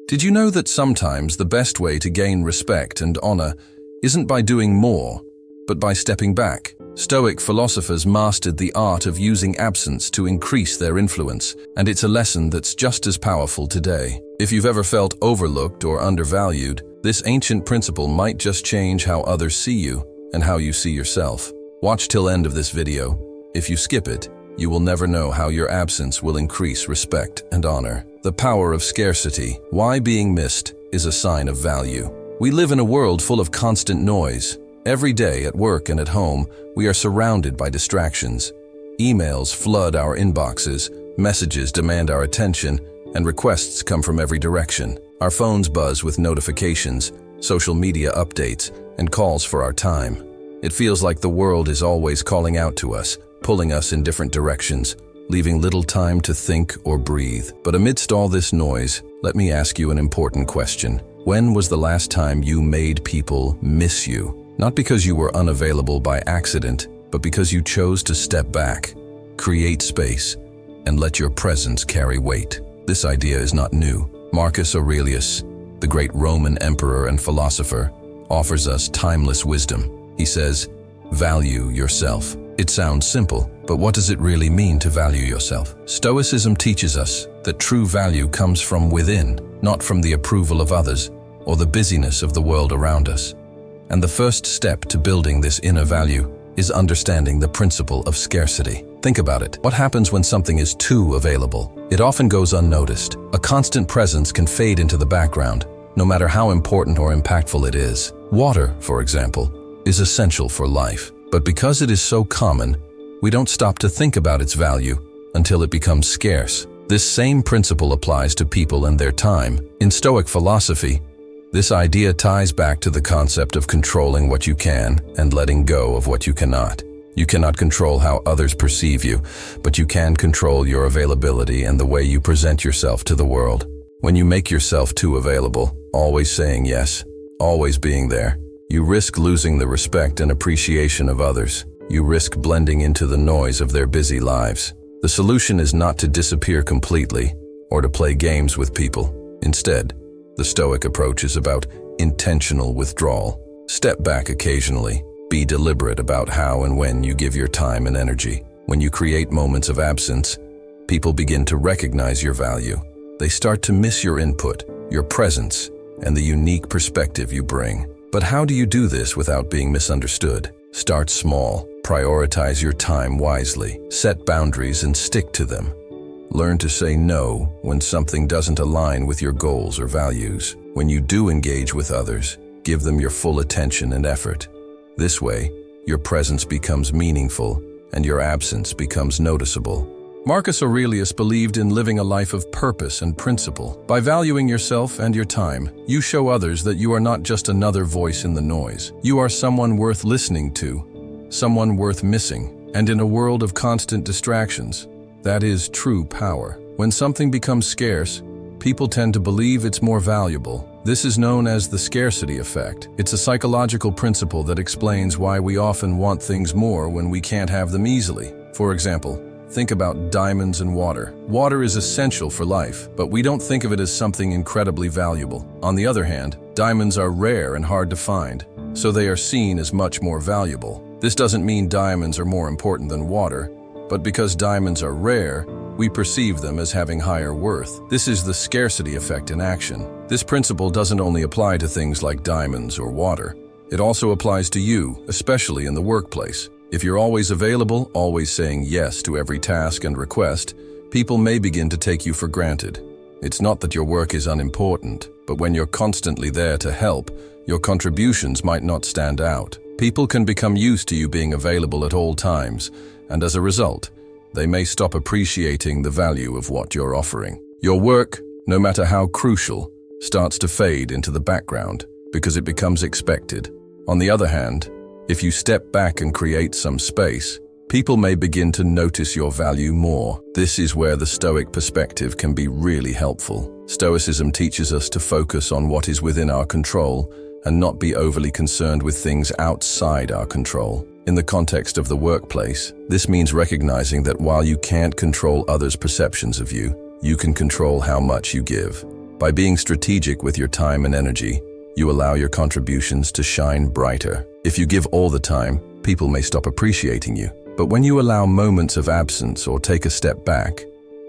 Did you know that sometimes the best way to gain respect and honor isn't by doing more, but by stepping back? Stoic philosophers mastered the art of using absence to increase their influence, and it's a lesson that's just as powerful today. If you've ever felt overlooked or undervalued, this ancient principle might just change how others see you and how you see yourself. Watch till end of this video. If you skip it, you will never know how your absence will increase respect and honor. The power of scarcity. Why being missed is a sign of value. We live in a world full of constant noise. Every day at work and at home, we are surrounded by distractions. Emails flood our inboxes, messages demand our attention, and requests come from every direction. Our phones buzz with notifications, social media updates, and calls for our time. It feels like the world is always calling out to us, pulling us in different directions, leaving little time to think or breathe. But amidst all this noise, let me ask you an important question. When was the last time you made people miss you? Not because you were unavailable by accident, but because you chose to step back, create space, and let your presence carry weight. This idea is not new. Marcus Aurelius, the great Roman emperor and philosopher, offers us timeless wisdom. He says, "Value yourself." It sounds simple, but what does it really mean to value yourself? Stoicism teaches us that true value comes from within, not from the approval of others or the busyness of the world around us. And the first step to building this inner value is understanding the principle of scarcity. Think about it. What happens when something is too available? It often goes unnoticed. A constant presence can fade into the background, no matter how important or impactful it is. Water, for example, is essential for life. But because it is so common, we don't stop to think about its value until it becomes scarce. This same principle applies to people and their time. In Stoic philosophy, this idea ties back to the concept of controlling what you can and letting go of what you cannot. You cannot control how others perceive you, but you can control your availability and the way you present yourself to the world. When you make yourself too available, always saying yes, always being there, you risk losing the respect and appreciation of others. You risk blending into the noise of their busy lives. The solution is not to disappear completely or to play games with people. Instead, the Stoic approach is about intentional withdrawal. Step back occasionally. Be deliberate about how and when you give your time and energy. When you create moments of absence, people begin to recognize your value. They start to miss your input, your presence, and the unique perspective you bring. But how do you do this without being misunderstood? Start small. Prioritize your time wisely. Set boundaries and stick to them. Learn to say no when something doesn't align with your goals or values. When you do engage with others, give them your full attention and effort. This way, your presence becomes meaningful and your absence becomes noticeable. Marcus Aurelius believed in living a life of purpose and principle. By valuing yourself and your time, you show others that you are not just another voice in the noise. You are someone worth listening to, someone worth missing. And in a world of constant distractions, that is true power. When something becomes scarce, people tend to believe it's more valuable. This is known as the scarcity effect. It's a psychological principle that explains why we often want things more when we can't have them easily. For example, think about diamonds and water. Water is essential for life, but we don't think of it as something incredibly valuable. On the other hand, diamonds are rare and hard to find, so they are seen as much more valuable. This doesn't mean diamonds are more important than water, but because diamonds are rare, we perceive them as having higher worth. This is the scarcity effect in action. This principle doesn't only apply to things like diamonds or water. It also applies to you, especially in the workplace. If you're always available, always saying yes to every task and request, people may begin to take you for granted. It's not that your work is unimportant, but when you're constantly there to help, your contributions might not stand out. People can become used to you being available at all times, and as a result, they may stop appreciating the value of what you're offering. Your work, no matter how crucial, starts to fade into the background because it becomes expected. On the other hand, if you step back and create some space, people may begin to notice your value more. This is where the Stoic perspective can be really helpful. Stoicism teaches us to focus on what is within our control and not be overly concerned with things outside our control. In the context of the workplace, this means recognizing that while you can't control others' perceptions of you, you can control how much you give. By being strategic with your time and energy, you allow your contributions to shine brighter. If you give all the time, people may stop appreciating you. But when you allow moments of absence or take a step back,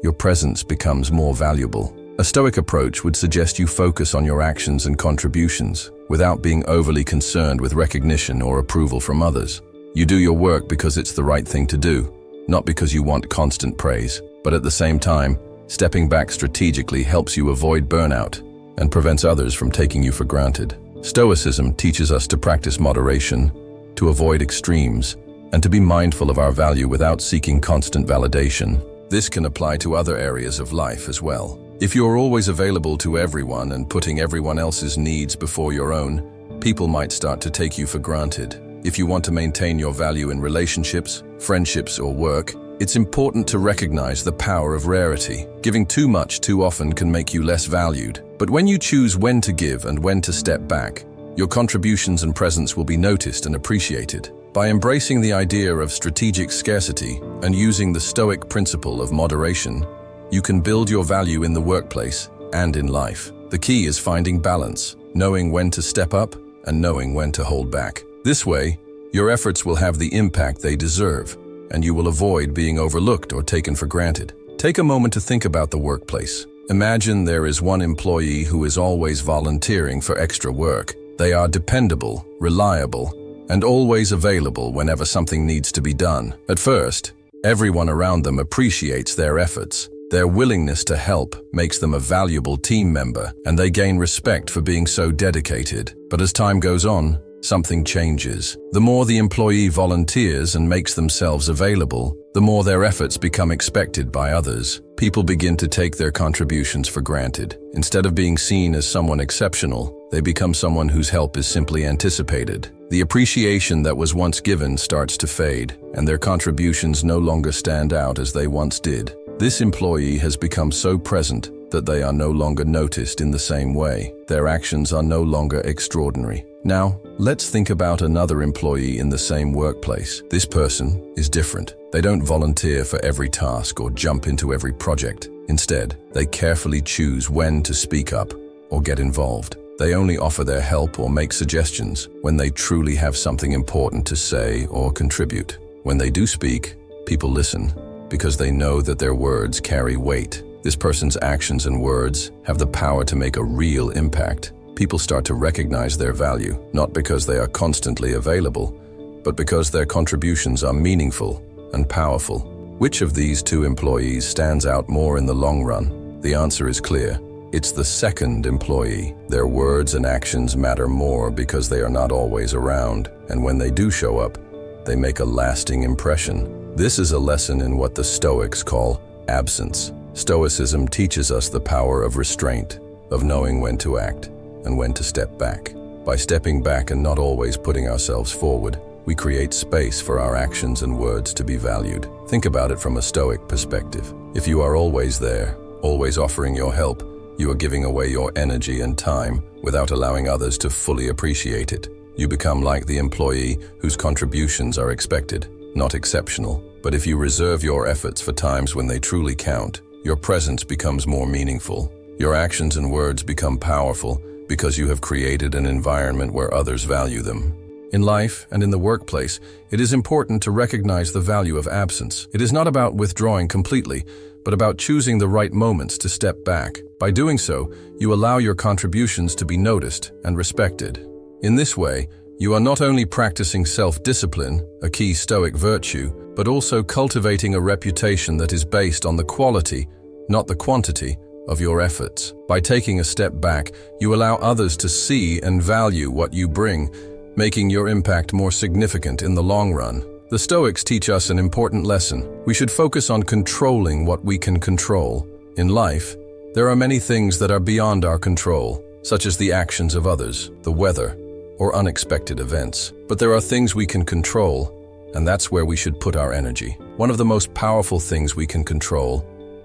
your presence becomes more valuable. A Stoic approach would suggest you focus on your actions and contributions without being overly concerned with recognition or approval from others. You do your work because it's the right thing to do, not because you want constant praise. But at the same time, stepping back strategically helps you avoid burnout and prevents others from taking you for granted. Stoicism teaches us to practice moderation, to avoid extremes, and to be mindful of our value without seeking constant validation. This can apply to other areas of life as well. If you're always available to everyone and putting everyone else's needs before your own, people might start to take you for granted. If you want to maintain your value in relationships, friendships, or work, it's important to recognize the power of rarity. Giving too much too often can make you less valued. But when you choose when to give and when to step back, your contributions and presence will be noticed and appreciated. By embracing the idea of strategic scarcity and using the Stoic principle of moderation, you can build your value in the workplace and in life. The key is finding balance, knowing when to step up and knowing when to hold back. This way, your efforts will have the impact they deserve, and you will avoid being overlooked or taken for granted. Take a moment to think about the workplace. Imagine there is one employee who is always volunteering for extra work. They are dependable, reliable, and always available whenever something needs to be done. At first, everyone around them appreciates their efforts. Their willingness to help makes them a valuable team member, and they gain respect for being so dedicated. But as time goes on, something changes. The more the employee volunteers and makes themselves available, the more their efforts become expected by others. People begin to take their contributions for granted. Instead of being seen as someone exceptional, they become someone whose help is simply anticipated. The appreciation that was once given starts to fade, and their contributions no longer stand out as they once did. This employee has become so present that they are no longer noticed in the same way. Their actions are no longer extraordinary. Now, let's think about another employee in the same workplace. This person is different. They don't volunteer for every task or jump into every project. Instead, they carefully choose when to speak up or get involved. They only offer their help or make suggestions when they truly have something important to say or contribute. When they do speak, people listen because they know that their words carry weight. This person's actions and words have the power to make a real impact. People start to recognize their value, not because they are constantly available, but because their contributions are meaningful and powerful. Which of these two employees stands out more in the long run? The answer is clear. It's the second employee. Their words and actions matter more because they are not always around, and when they do show up, they make a lasting impression. This is a lesson in what the Stoics call absence. Stoicism teaches us the power of restraint, of knowing when to act and when to step back. By stepping back and not always putting ourselves forward, we create space for our actions and words to be valued. Think about it from a Stoic perspective. If you are always there, always offering your help, you are giving away your energy and time without allowing others to fully appreciate it. You become like the employee whose contributions are expected, not exceptional. But if you reserve your efforts for times when they truly count, your presence becomes more meaningful. Your actions and words become powerful because you have created an environment where others value them. In life and in the workplace, it is important to recognize the value of absence. It is not about withdrawing completely, but about choosing the right moments to step back. By doing so, you allow your contributions to be noticed and respected. In this way, you are not only practicing self-discipline, a key Stoic virtue, but also cultivating a reputation that is based on the quality, not the quantity, of your efforts. By taking a step back, you allow others to see and value what you bring, making your impact more significant in the long run. The Stoics teach us an important lesson. We should focus on controlling what we can control. In life, there are many things that are beyond our control, such as the actions of others, the weather, or unexpected events. But there are things we can control, and that's where we should put our energy. One of the most powerful things we can control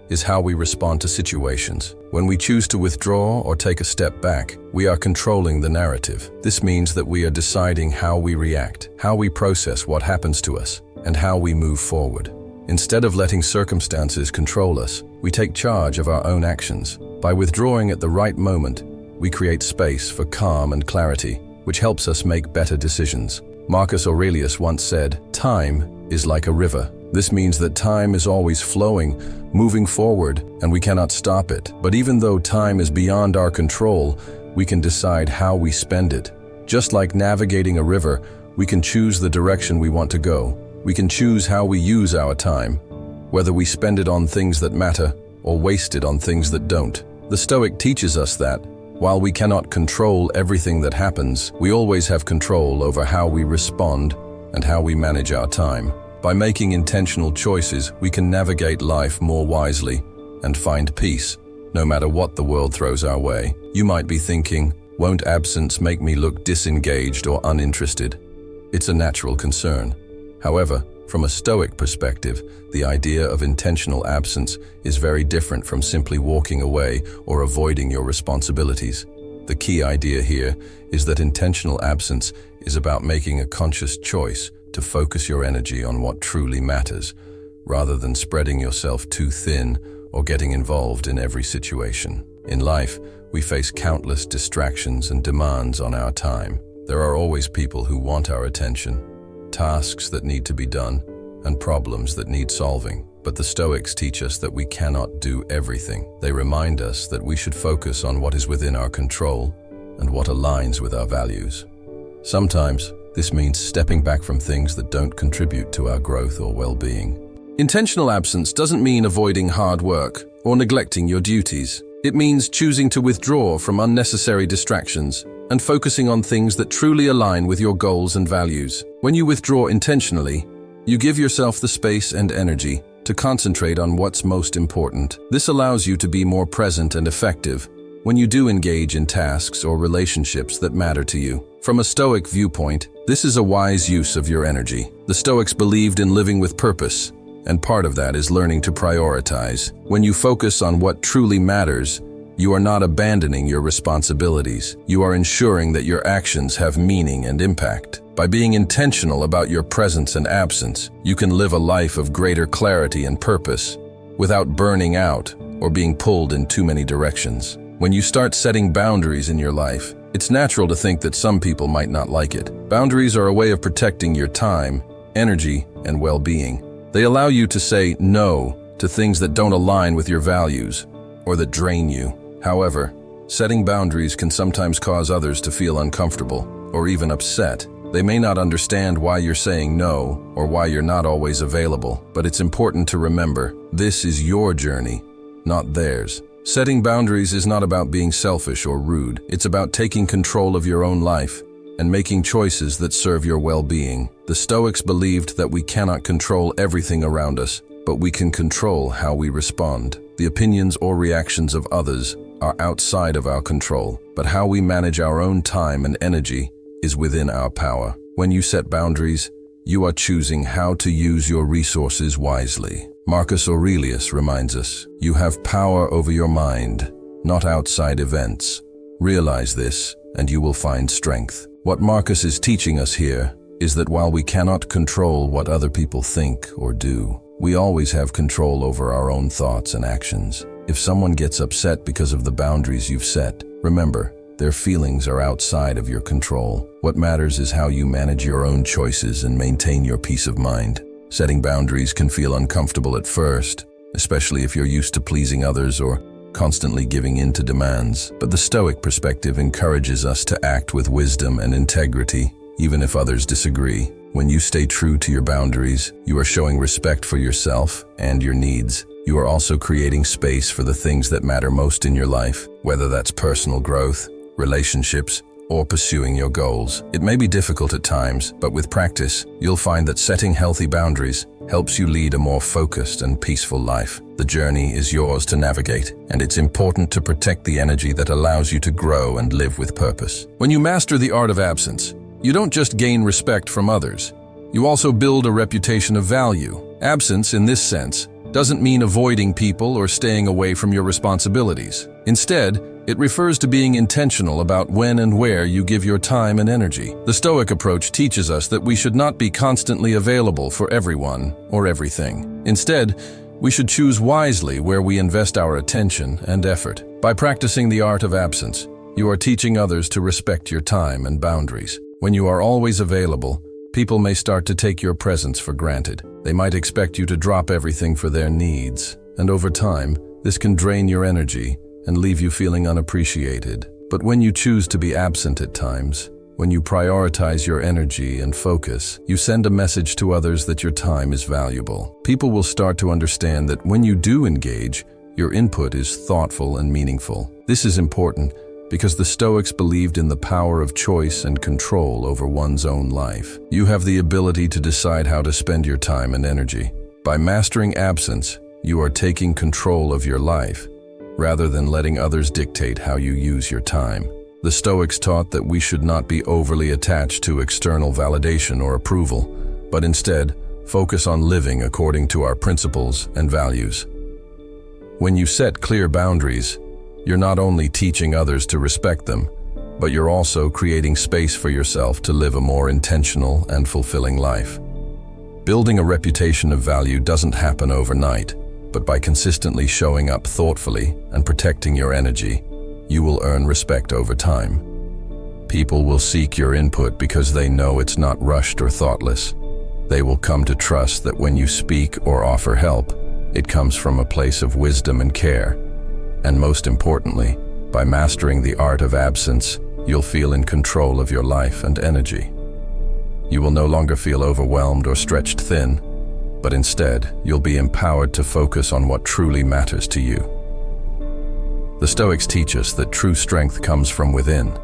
is how we respond to situations. When we choose to withdraw or take a step back, we are controlling the narrative. This means that we are deciding how we react, how we process what happens to us, and how we move forward. Instead of letting circumstances control us, we take charge of our own actions. By withdrawing at the right moment, we create space for calm and clarity, which helps us make better decisions. Marcus Aurelius once said, "Time is like a river." This means that time is always flowing, moving forward, and we cannot stop it. But even though time is beyond our control, we can decide how we spend it. Just like navigating a river, we can choose the direction we want to go. We can choose how we use our time, whether we spend it on things that matter or waste it on things that don't. The Stoic teaches us that, while we cannot control everything that happens, we always have control over how we respond and how we manage our time. By making intentional choices, we can navigate life more wisely and find peace, no matter what the world throws our way. You might be thinking, won't absence make me look disengaged or uninterested? It's a natural concern. However, from a Stoic perspective, the idea of intentional absence is very different from simply walking away or avoiding your responsibilities. The key idea here is that intentional absence is about making a conscious choice to focus your energy on what truly matters, rather than spreading yourself too thin or getting involved in every situation. In life, we face countless distractions and demands on our time. There are always people who want our attention, tasks that need to be done, and problems that need solving. But the Stoics teach us that we cannot do everything. They remind us that we should focus on what is within our control and what aligns with our values. Sometimes, this means stepping back from things that don't contribute to our growth or well-being. Intentional absence doesn't mean avoiding hard work or neglecting your duties. It means choosing to withdraw from unnecessary distractions and focusing on things that truly align with your goals and values. When you withdraw intentionally, you give yourself the space and energy to concentrate on what's most important. This allows you to be more present and effective when you do engage in tasks or relationships that matter to you. From a Stoic viewpoint, this is a wise use of your energy. The Stoics believed in living with purpose, and part of that is learning to prioritize. When you focus on what truly matters, you are not abandoning your responsibilities. You are ensuring that your actions have meaning and impact. By being intentional about your presence and absence, you can live a life of greater clarity and purpose without burning out or being pulled in too many directions. When you start setting boundaries in your life, it's natural to think that some people might not like it. Boundaries are a way of protecting your time, energy, and well-being. They allow you to say no to things that don't align with your values or that drain you. However, setting boundaries can sometimes cause others to feel uncomfortable or even upset. They may not understand why you're saying no or why you're not always available, but it's important to remember, this is your journey, not theirs. Setting boundaries is not about being selfish or rude. It's about taking control of your own life and making choices that serve your well-being. The Stoics believed that we cannot control everything around us, but we can control how we respond. The opinions or reactions of others are outside of our control, but how we manage our own time and energy is within our power. When you set boundaries, you are choosing how to use your resources wisely. Marcus Aurelius reminds us, you have power over your mind, not outside events. Realize this, and you will find strength. What Marcus is teaching us here is that while we cannot control what other people think or do, we always have control over our own thoughts and actions. If someone gets upset because of the boundaries you've set, remember, their feelings are outside of your control. What matters is how you manage your own choices and maintain your peace of mind. Setting boundaries can feel uncomfortable at first, especially if you're used to pleasing others or constantly giving in to demands. But the Stoic perspective encourages us to act with wisdom and integrity, even if others disagree. When you stay true to your boundaries, you are showing respect for yourself and your needs. You are also creating space for the things that matter most in your life, whether that's personal growth, relationships, or pursuing your goals. It may be difficult at times, but with practice, you'll find that setting healthy boundaries helps you lead a more focused and peaceful life. The journey is yours to navigate, and it's important to protect the energy that allows you to grow and live with purpose. When you master the art of absence, you don't just gain respect from others, you also build a reputation of value. Absence, in this sense, doesn't mean avoiding people or staying away from your responsibilities. Instead, It refers to being intentional about when and where you give your time and energy. The Stoic approach teaches us that we should not be constantly available for everyone or everything. Instead, we should choose wisely where we invest our attention and effort. By practicing the art of absence, you are teaching others to respect your time and boundaries. When you are always available, people may start to take your presence for granted. They might expect you to drop everything for their needs, and over time, this can drain your energy and leave you feeling unappreciated. But when you choose to be absent at times, when you prioritize your energy and focus, you send a message to others that your time is valuable. People will start to understand that when you do engage, your input is thoughtful and meaningful. This is important because the Stoics believed in the power of choice and control over one's own life. You have the ability to decide how to spend your time and energy. By mastering absence, you are taking control of your life, rather than letting others dictate how you use your time. The Stoics taught that we should not be overly attached to external validation or approval, but instead focus on living according to our principles and values. When you set clear boundaries, you're not only teaching others to respect them, but you're also creating space for yourself to live a more intentional and fulfilling life. Building a reputation of value doesn't happen overnight, but by consistently showing up thoughtfully and protecting your energy, you will earn respect over time. People will seek your input because they know it's not rushed or thoughtless. They will come to trust that when you speak or offer help, it comes from a place of wisdom and care. And most importantly, by mastering the art of absence, you'll feel in control of your life and energy. You will no longer feel overwhelmed or stretched thin, but instead, you'll be empowered to focus on what truly matters to you. The Stoics teach us that true strength comes from within,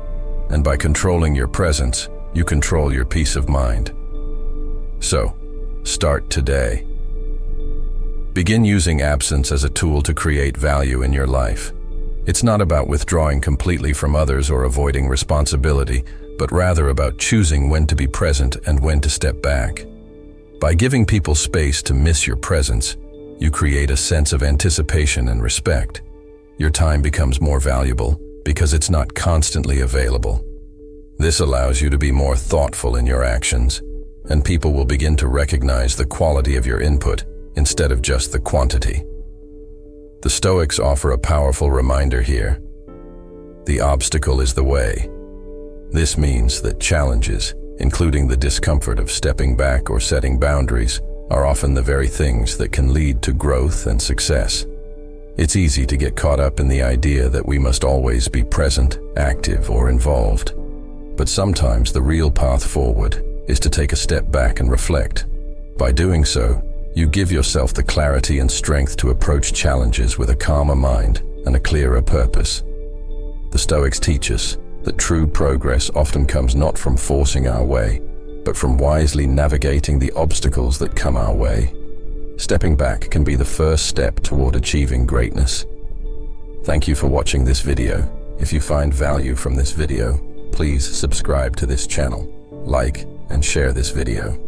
and by controlling your presence, you control your peace of mind. So, start today. Begin using absence as a tool to create value in your life. It's not about withdrawing completely from others or avoiding responsibility, but rather about choosing when to be present and when to step back. By giving people space to miss your presence, you create a sense of anticipation and respect. Your time becomes more valuable because it's not constantly available. This allows you to be more thoughtful in your actions, and people will begin to recognize the quality of your input instead of just the quantity. The Stoics offer a powerful reminder here. The obstacle is the way. This means that challenges, including the discomfort of stepping back or setting boundaries, are often the very things that can lead to growth and success. It's easy to get caught up in the idea that we must always be present, active, or involved. But sometimes the real path forward is to take a step back and reflect. By doing so, you give yourself the clarity and strength to approach challenges with a calmer mind and a clearer purpose. The Stoics teach us that true progress often comes not from forcing our way, but from wisely navigating the obstacles that come our way. Stepping back can be the first step toward achieving greatness. Thank you for watching this video. If you find value from this video, please subscribe to this channel, like, and share this video.